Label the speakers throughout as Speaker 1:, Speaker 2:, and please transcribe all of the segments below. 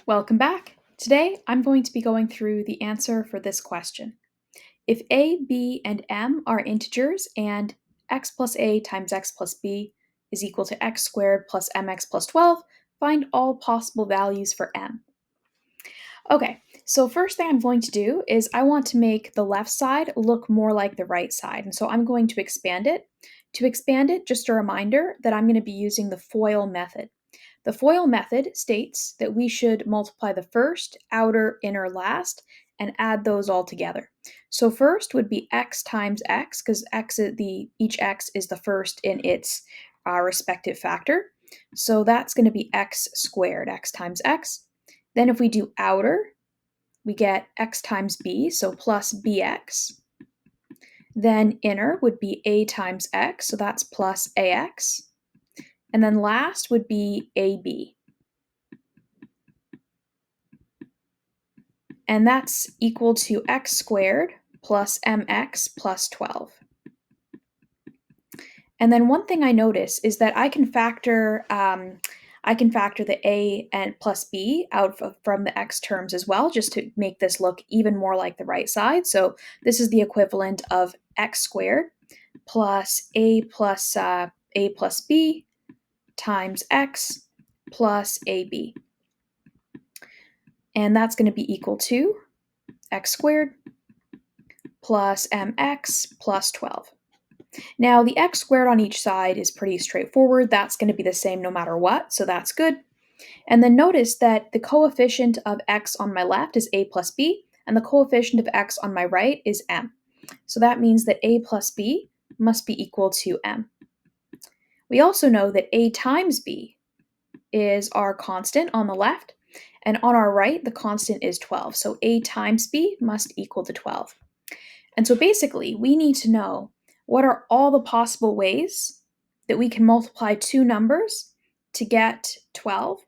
Speaker 1: Welcome back. Today, I'm going to be going through the answer for this question. If a, b, and m are integers and x plus a times x plus b is equal to x squared plus mx plus 12, find all possible values for m. Okay, so first thing I'm going to do is I want to make the left side look more like the right side, and so I'm going to expand it. To expand it, just a reminder that I'm going to be using the FOIL method. The FOIL method states that we should multiply the first, outer, inner, last, and add those all together. So first would be x times x, because each x is the first in its respective factor. So that's going to be x squared, x times x. Then if we do outer, we get x times b, so plus bx. Then inner would be a times x, so that's plus ax. And then last would be ab. And that's equal to x squared plus mx plus 12. And then one thing I notice is that I can factor the a and plus b out from the x terms as well, just to make this look even more like the right side. So this is the equivalent of x squared plus a plus b times x plus ab. And that's going to be equal to x squared plus mx plus 12. Now, the x squared on each side is pretty straightforward. That's going to be the same no matter what, so that's good. And then notice that the coefficient of x on my left is a plus b, and the coefficient of x on my right is m. So that means that a plus b must be equal to m. We also know that a times b is our constant on the left, and on our right, the constant is 12. So a times b must equal to 12. And so basically, we need to know what are all the possible ways that we can multiply two numbers to get 12,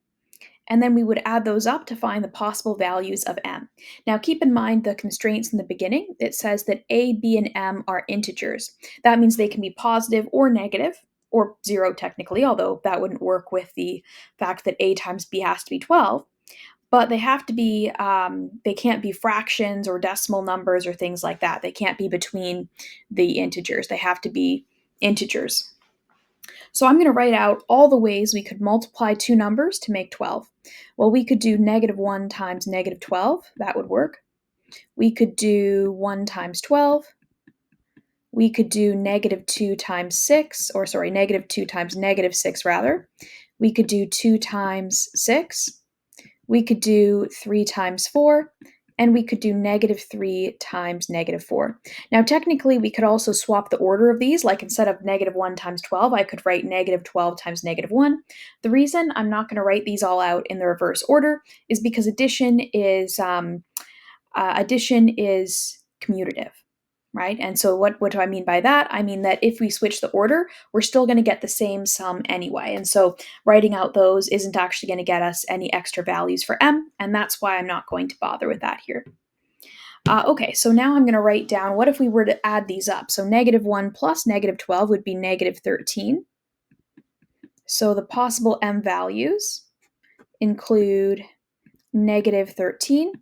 Speaker 1: and then we would add those up to find the possible values of m. Now keep in mind the constraints in the beginning. It says that a, b, and m are integers. That means they can be positive or negative, or 0 technically, although that wouldn't work with the fact that a times b has to be 12. But they have to be, they can't be fractions or decimal numbers or things like that. They can't be between the integers. They have to be integers. So I'm going to write out all the ways we could multiply two numbers to make 12. Well, we could do -1 times -12. That would work. We could do 1 times 12. We could do -2 times 6, or sorry, -2 times -6 rather. We could do 2 times 6. We could do 3 times 4, and we could do -3 times -4. Now, technically, we could also swap the order of these, like instead of -1 times 12, I could write -12 times -1. The reason I'm not going to write these all out in the reverse order is because addition is commutative. Right? And so what do I mean by that? I mean that if we switch the order, we're still going to get the same sum anyway. And so writing out those isn't actually going to get us any extra values for m, and that's why I'm not going to bother with that here. Okay, so now I'm going to write down what if we were to add these up. So -1 plus -12 would be -13. So the possible m values include -13.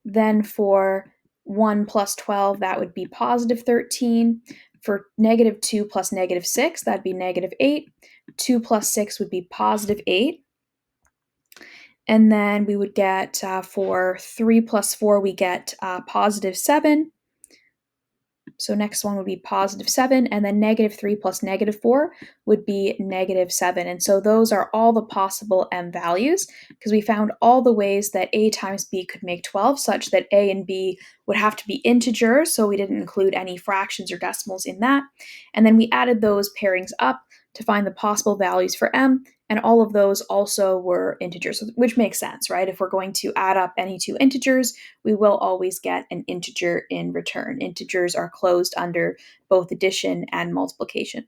Speaker 1: Then for 1 plus 12, that would be +13. For -2 plus -6, that'd be -8. 2 plus 6 would be +8. And then we would get, for 3 plus 4, we get +7. So next one would be +7, and then -3 plus -4 would be -7. And so those are all the possible m values, because we found all the ways that a times b could make 12, such that a and b would have to be integers, so we didn't include any fractions or decimals in that. And then we added those pairings up to find the possible values for m, and all of those also were integers, which makes sense, right? If we're going to add up any two integers, we will always get an integer in return. Integers are closed under both addition and multiplication.